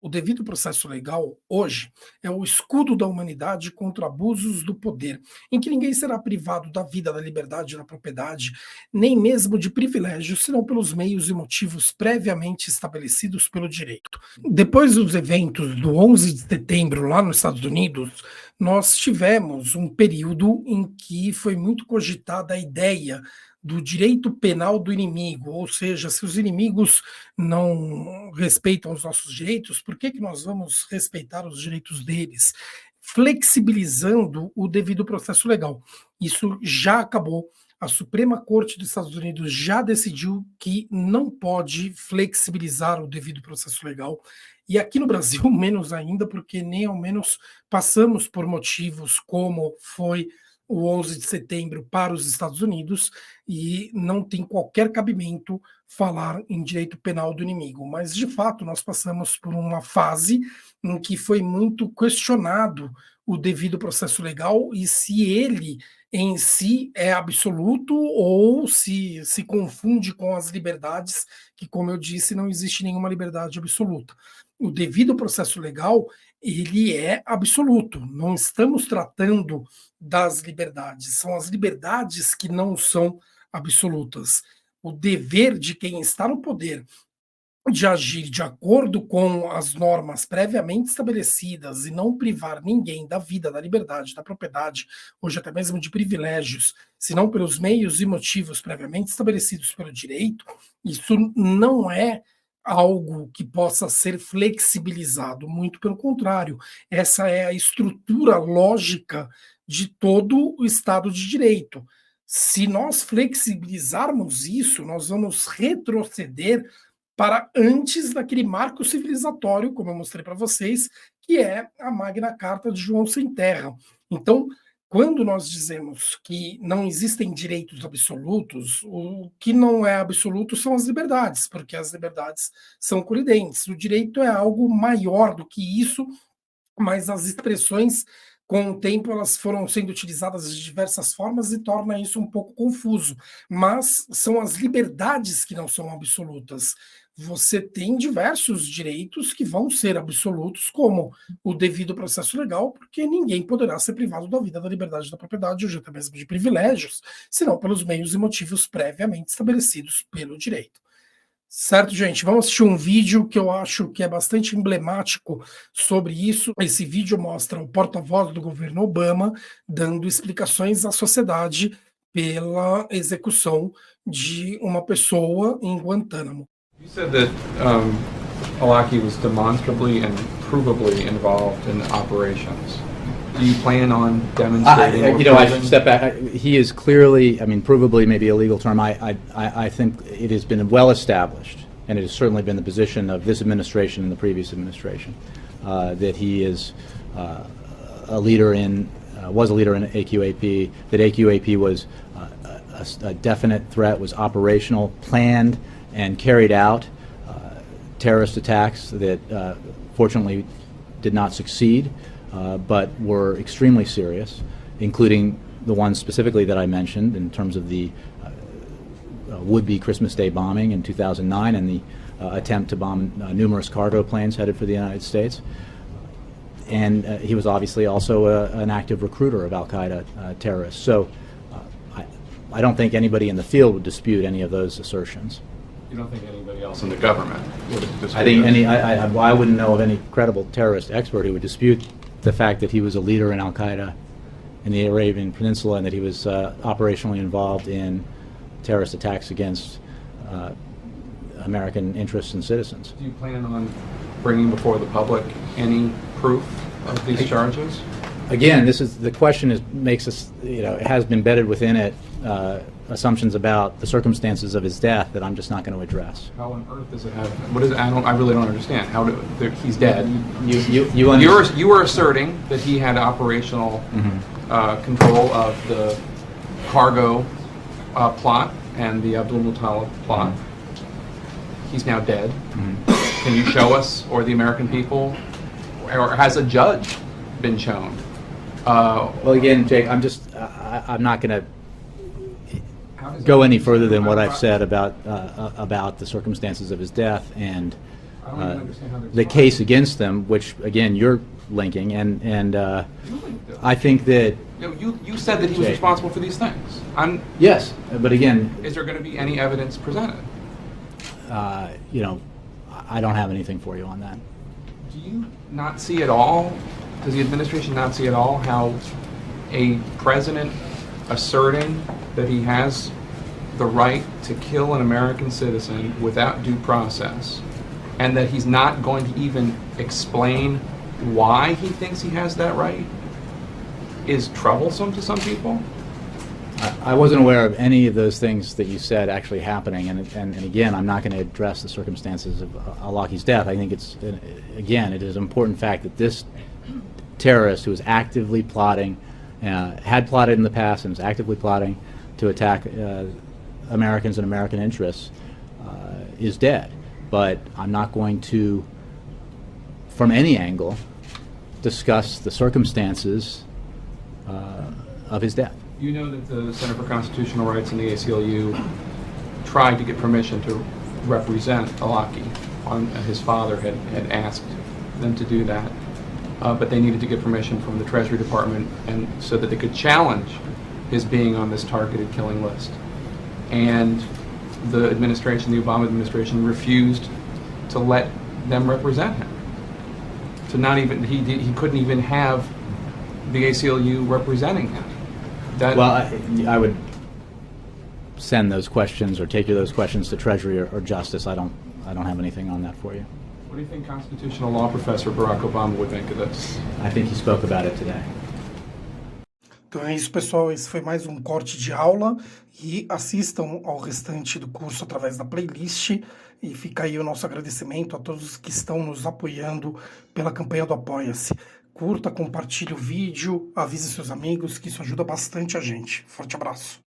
O devido processo legal, hoje, é o escudo da humanidade contra abusos do poder, em que ninguém será privado da vida, da liberdade, da propriedade, nem mesmo de privilégios, senão pelos meios e motivos previamente estabelecidos pelo direito. Depois dos eventos do 11 de setembro, lá nos Estados Unidos, nós tivemos um período em que foi muito cogitada a ideia do direito penal do inimigo, ou seja, se os inimigos não respeitam os nossos direitos, por que nós vamos respeitar os direitos deles? Flexibilizando o devido processo legal. Isso já acabou. A Suprema Corte dos Estados Unidos já decidiu que não pode flexibilizar o devido processo legal. E aqui no Brasil, menos ainda, porque nem ao menos passamos por motivos como foi o 11 de setembro para os Estados Unidos, e não tem qualquer cabimento falar em direito penal do inimigo. Mas, de fato, nós passamos por uma fase em que foi muito questionado o devido processo legal e se ele em si é absoluto ou se confunde com as liberdades, que, como eu disse, não existe nenhuma liberdade absoluta. O devido processo legal, ele é absoluto. Não estamos tratando das liberdades, são as liberdades que não são absolutas. O dever de quem está no poder de agir de acordo com as normas previamente estabelecidas e não privar ninguém da vida, da liberdade, da propriedade, hoje até mesmo de privilégios, senão pelos meios e motivos previamente estabelecidos pelo direito, isso não é algo que possa ser flexibilizado, muito pelo contrário, essa é a estrutura lógica de todo o Estado de Direito. Se nós flexibilizarmos isso, nós vamos retroceder para antes daquele marco civilizatório, como eu mostrei para vocês, que é a Magna Carta de João Sem Terra. Então, quando nós dizemos que não existem direitos absolutos, o que não é absoluto são as liberdades, porque as liberdades são colidentes. O direito é algo maior do que isso, mas as expressões, com o tempo, elas foram sendo utilizadas de diversas formas e torna isso um pouco confuso. Mas são as liberdades que não são absolutas. Você tem diversos direitos que vão ser absolutos, como o devido processo legal, porque ninguém poderá ser privado da vida, da liberdade, da propriedade, ou até mesmo de privilégios, senão pelos meios e motivos previamente estabelecidos pelo direito. Certo, gente? Vamos assistir um vídeo que eu acho que é bastante emblemático sobre isso. Esse vídeo mostra o porta-voz do governo Obama dando explicações à sociedade pela execução de uma pessoa em Guantánamo. You said that Alaki was demonstrably and provably involved in operations. Do you plan on demonstrating? I should step back. He is clearly, provably maybe a legal term. I think it has been well established, and it has certainly been the position of this administration and the previous administration, that he is was a leader in AQAP, that AQAP was a definite threat, was operational, planned, and carried out terrorist attacks that fortunately did not succeed, but were extremely serious, including the ones specifically that I mentioned in terms of the would-be Christmas Day bombing in 2009 and the attempt to bomb numerous cargo planes headed for the United States. And he was obviously also an active recruiter of al-Qaeda terrorists. So I don't think anybody in the field would dispute any of those assertions. You don't think anybody else in the government would dispute? I think I wouldn't know of any credible terrorist expert who would dispute the fact that he was a leader in al-Qaeda in the Arabian Peninsula and that he was operationally involved in terrorist attacks against American interests and citizens. Do you plan on bringing before the public any proof of these charges? Again, the question makes us, it has been embedded within it assumptions about the circumstances of his death that I'm just not going to address. How on earth does it have? What is it? I really don't understand. He's dead. You were asserting that he had operational control of the cargo plot and the Abdul Muttalib plot. He's now dead. Can you show us, or the American people, or has a judge been shown? Well, again, Jake, I'm not going to go any further than what I've said about the circumstances of his death and I don't even understand how there's the not. case against them, which, again, you're linking, and I think that, No, you said that he was Jay. responsible for these things. yes, but again, Is there going to be any evidence presented? you know, I don't have anything for you on that. Do you not see at all, does the administration not see at all how a president asserting that he has the right to kill an American citizen without due process, and that he's not going to even explain why he thinks he has that right, is troublesome to some people? I wasn't aware of any of those things that you said actually happening, and again, I'm not going to address the circumstances of Alaki's death. I think it's, again, it is an important fact that this terrorist who was actively plotting, had plotted in the past and is actively plotting to attack Americans and American interests, is dead. But I'm not going to, from any angle, discuss the circumstances of his death. You know that the Center for Constitutional Rights and the ACLU tried to get permission to represent Alaki. His father had asked them to do that, but they needed to get permission from the Treasury Department, and so that they could challenge his being on this targeted killing list. And the administration, the Obama administration, refused to let them represent him. To not even, he couldn't even have the ACLU representing him. That, Well, I would send those questions or take those questions to Treasury or Justice. I don't have anything on that for you. what do you think constitutional law professor Barack Obama would think of this? I think he spoke about it today. Então é isso, pessoal. Esse foi mais um corte de aula. E assistam ao restante do curso através da playlist. E fica aí o nosso agradecimento a todos que estão nos apoiando pela campanha do Apoia-se. Curta, compartilhe o vídeo, avise seus amigos, que isso ajuda bastante a gente. Forte abraço.